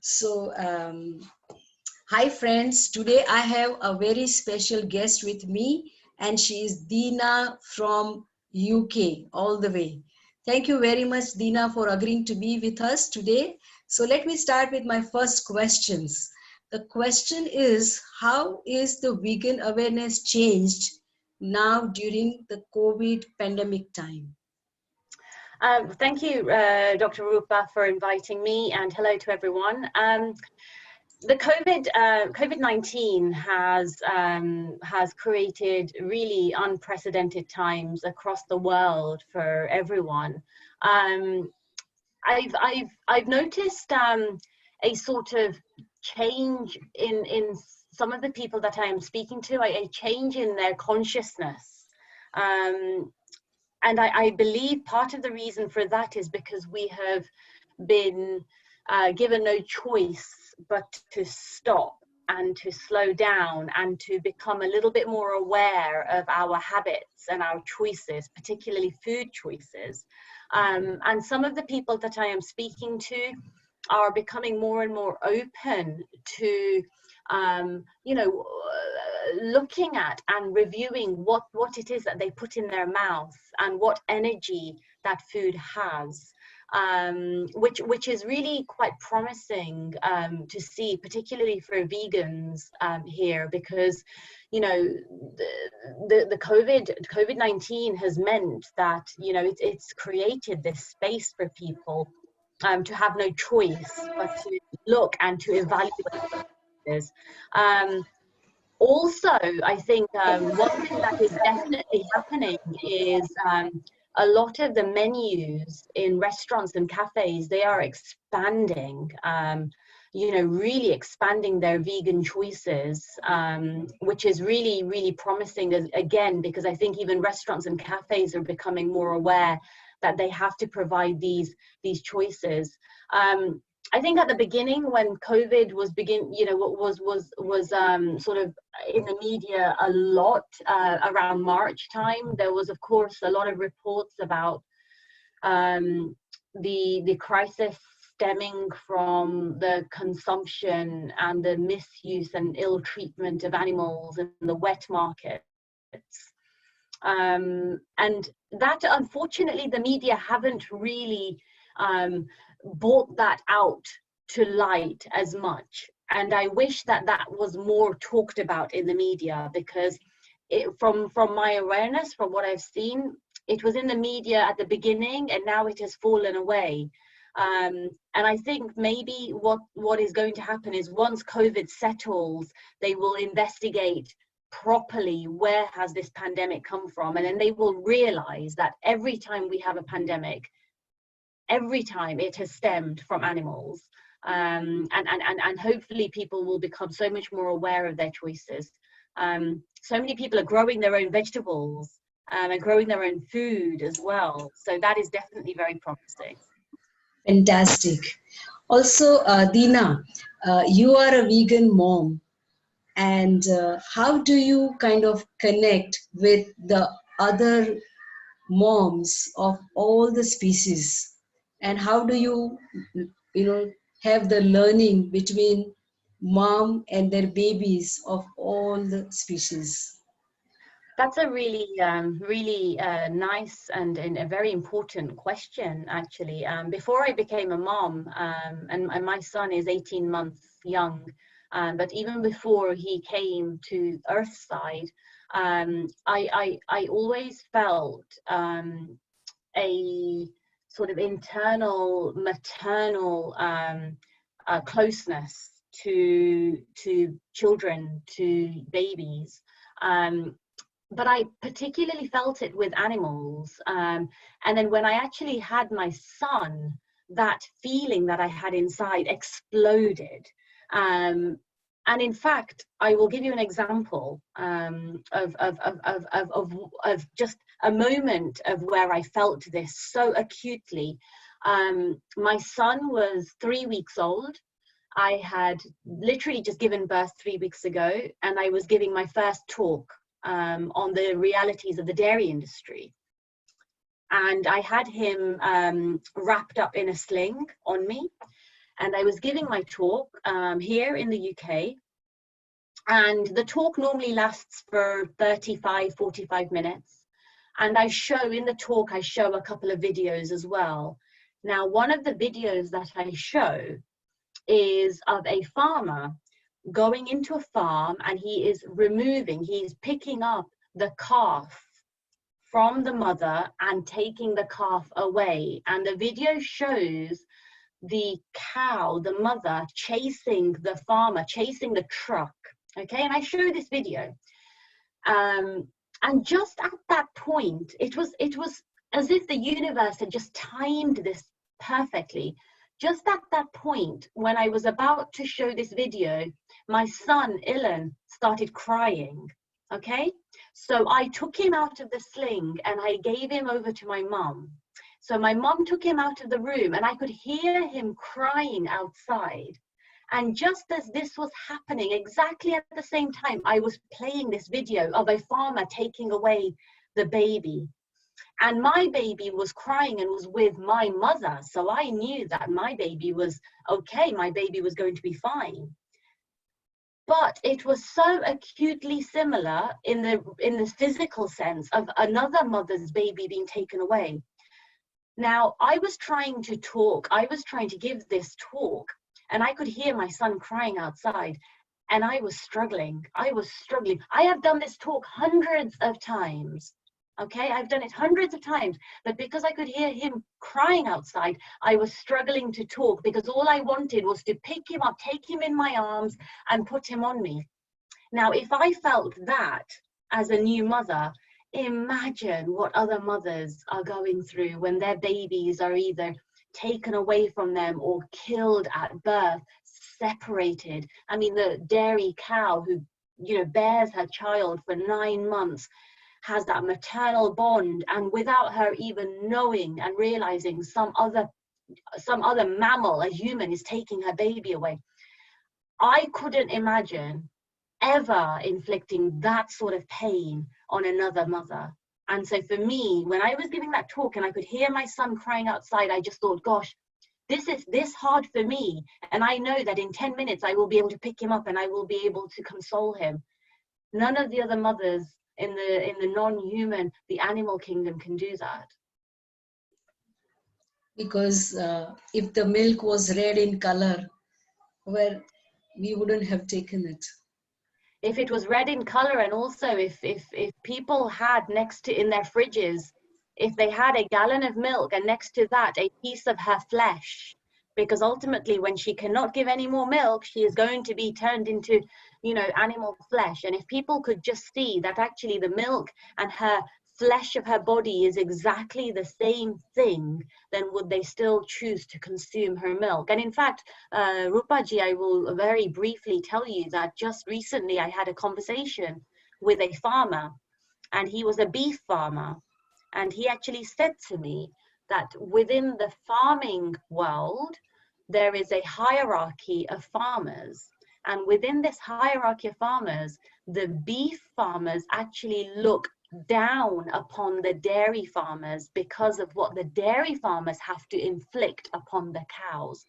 So, hi friends, today I have a very special guest with me, and she is Dina from UK all the way. Thank you very much, Dina, for agreeing to be with us today. So let me start with my first questions. The question is, how is the vegan awareness changed now during the COVID pandemic time? Thank you, Dr. Rupa, for inviting me, and hello to everyone. The COVID-19 has created really unprecedented times across the world for everyone. I've noticed a sort of change in some of the people that I am speaking to, a change in their consciousness. And I believe part of the reason for that is because we have been given no choice but to stop and to slow down and to become a little bit more aware of our habits and our choices, particularly food choices. And some of the people that I am speaking to are becoming more and more open to looking at and reviewing what it is that they put in their mouth and what energy that food has, which is really quite promising to see, particularly for vegans here, because the COVID-19 has meant that it's created this space for people to have no choice but to look and to evaluate this. Also, I think one thing that is definitely happening is a lot of the menus in restaurants and cafes, they are expanding, really expanding their vegan choices, which is really, really promising again, because I think even restaurants and cafes are becoming more aware that they have to provide these choices. I think at the beginning, when COVID was sort of in the media a lot around March time, there was of course a lot of reports about the crisis stemming from the consumption and the misuse and ill treatment of animals in the wet markets. And that, unfortunately, the media haven't really brought that out to light as much. And I wish that that was more talked about in the media, because from my awareness, from what I've seen, it was in the media at the beginning and now it has fallen away. And I think maybe what is going to happen is once COVID settles, they will investigate properly where has this pandemic come from, and then they will realize that every time we have a pandemic, every time it has stemmed from animals, and hopefully people will become so much more aware of their choices. So many people are growing their own vegetables and growing their own food as well, so that is definitely very promising. Fantastic. Also, Dina, you are a vegan mom, and how do you kind of connect with the other moms of all the species, and how do you have the learning between mom and their babies of all the species? That's a really, really nice and a very important question, actually. Before I became a mom, and my son is 18 months young, but even before he came to Earthside, I always felt a sort of internal maternal closeness to children, to babies. But I particularly felt it with animals. And then when I actually had my son, that feeling that I had inside exploded. And in fact, I will give you an example of just a moment of where I felt this so acutely. My son was 3 weeks old. I had literally just given birth 3 weeks ago, and I was giving my first talk on the realities of the dairy industry. And I had him wrapped up in a sling on me. and I was giving my talk here in the UK. And the talk normally lasts for 45 minutes. And in the talk, I show a couple of videos as well. Now, one of the videos that I show is of a farmer going into a farm, and he's picking up the calf from the mother and taking the calf away. And the video shows the cow, the mother, chasing the farmer, chasing the truck. Okay, and I show this video. And just at that point, it was as if the universe had just timed this perfectly. Just at that point, when I was about to show this video, my son, Ilan, started crying. Okay, so I took him out of the sling and I gave him over to my mum. So my mum took him out of the room, and I could hear him crying outside. And just as this was happening, exactly at the same time, I was playing this video of a farmer taking away the baby. And my baby was crying and was with my mother. So I knew that my baby was okay. My baby was going to be fine. But it was so acutely similar in the physical sense of another mother's baby being taken away. Now, I was trying to give this talk, and I could hear my son crying outside, and I was struggling. I have done this talk hundreds of times. Okay, I've done it hundreds of times, but because I could hear him crying outside, I was struggling to talk, because all I wanted was to pick him up, take him in my arms, and put him on me. Now, if I felt that as a new mother, imagine what other mothers are going through when their babies are either taken away from them or killed at birth, separated. I mean, the dairy cow who, bears her child for 9 months, has that maternal bond, and without her even knowing and realizing, some other mammal, a human, is taking her baby away. I couldn't imagine ever inflicting that sort of pain on another mother. And so for me, when I was giving that talk and I could hear my son crying outside, I just thought, gosh, this is this hard for me, and I know that in 10 minutes I will be able to pick him up and I will be able to console him. None of the other mothers in the non-human, the animal kingdom, can do that. Because if the milk was red in color, well, we wouldn't have taken it. If it was red in color, and also if people had next to, in their fridges, if they had a gallon of milk and next to that a piece of her flesh, because ultimately when she cannot give any more milk, she is going to be turned into, animal flesh. And if people could just see that actually the milk and her flesh of her body is exactly the same thing, then would they still choose to consume her milk? And in fact, Rupaji, I will very briefly tell you that just recently I had a conversation with a farmer, and he was a beef farmer. And he actually said to me that within the farming world, there is a hierarchy of farmers. And within this hierarchy of farmers, the beef farmers actually look down upon the dairy farmers because of what the dairy farmers have to inflict upon the cows.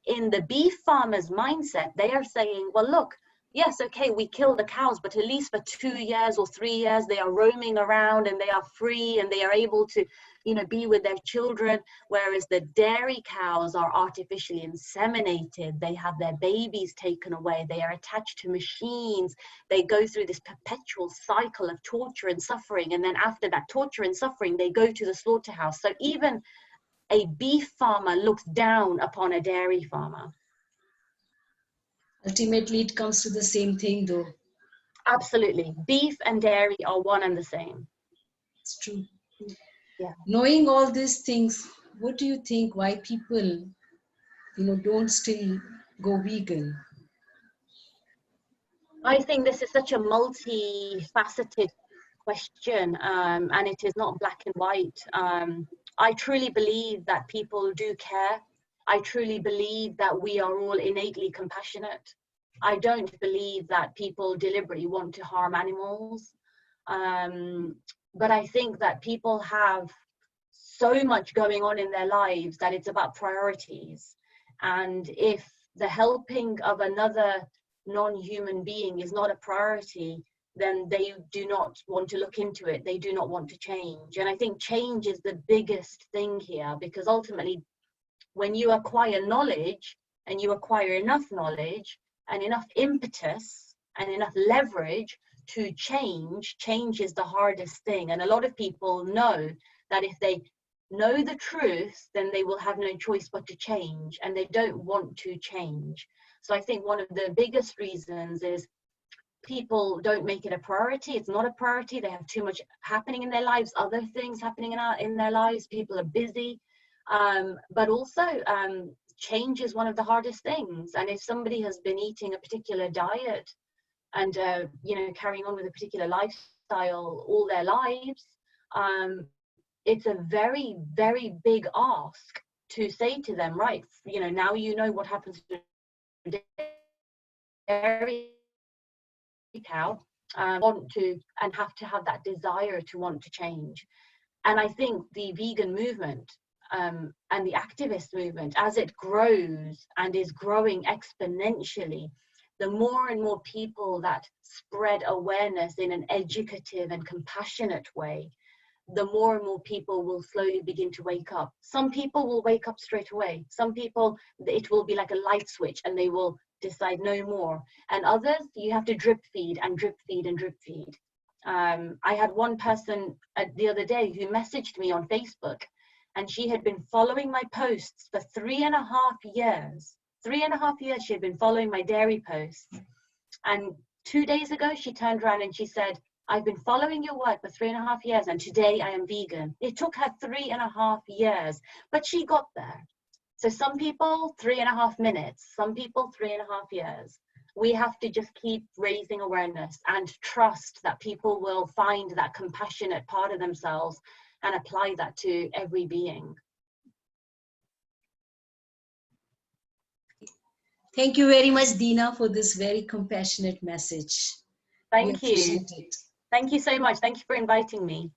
In the beef farmers' mindset, they are saying, well, look, yes, okay, we kill the cows, but at least for 2 years or 3 years, they are roaming around and they are free and they are able to, be with their children. Whereas the dairy cows are artificially inseminated. They have their babies taken away. They are attached to machines. They go through this perpetual cycle of torture and suffering. And then after that torture and suffering, they go to the slaughterhouse. So even a beef farmer looks down upon a dairy farmer. Ultimately, it comes to the same thing, though. Absolutely. Beef and dairy are one and the same. It's true. Yeah. Knowing all these things, what do you think, why people, don't still go vegan? I think this is such a multifaceted question, and it is not black and white. I truly believe that people do care. I truly believe that we are all innately compassionate. I don't believe that people deliberately want to harm animals. But I think that people have so much going on in their lives that it's about priorities. And if the helping of another non-human being is not a priority, then they do not want to look into it. They do not want to change. And I think change is the biggest thing here, because ultimately, when you acquire knowledge and you acquire enough knowledge and enough impetus and enough leverage to change, change is the hardest thing. And a lot of people know that if they know the truth, then they will have no choice but to change, and they don't want to change. So I think one of the biggest reasons is people don't make it a priority. It's not a priority. They have too much happening in their lives, other things happening in their lives. People are busy. But also change is one of the hardest things. And if somebody has been eating a particular diet and carrying on with a particular lifestyle all their lives, it's a very, very big ask to say to them, right, now you know what happens to dairy cow, want to and have to have that desire to want to change. And I think the vegan movement and the activist movement, as it grows and is growing exponentially, the more and more people that spread awareness in an educative and compassionate way, the more and more people will slowly begin to wake up. Some people will wake up straight away. Some people, it will be like a light switch and they will decide no more. And others, you have to drip feed and drip feed and drip feed. I had one person the other day who messaged me on Facebook, and she had been following my posts for 3.5 years. 3.5 years she had been following my dairy posts. And 2 days ago, she turned around and she said, I've been following your work for 3.5 years, and today I am vegan. It took her 3.5 years, but she got there. So some people, 3.5 minutes, some people, 3.5 years. We have to just keep raising awareness and trust that people will find that compassionate part of themselves and apply that to every being. Thank you very much, Dina, for this very compassionate message. Thank you. Appreciate it. Thank you so much. Thank you for inviting me.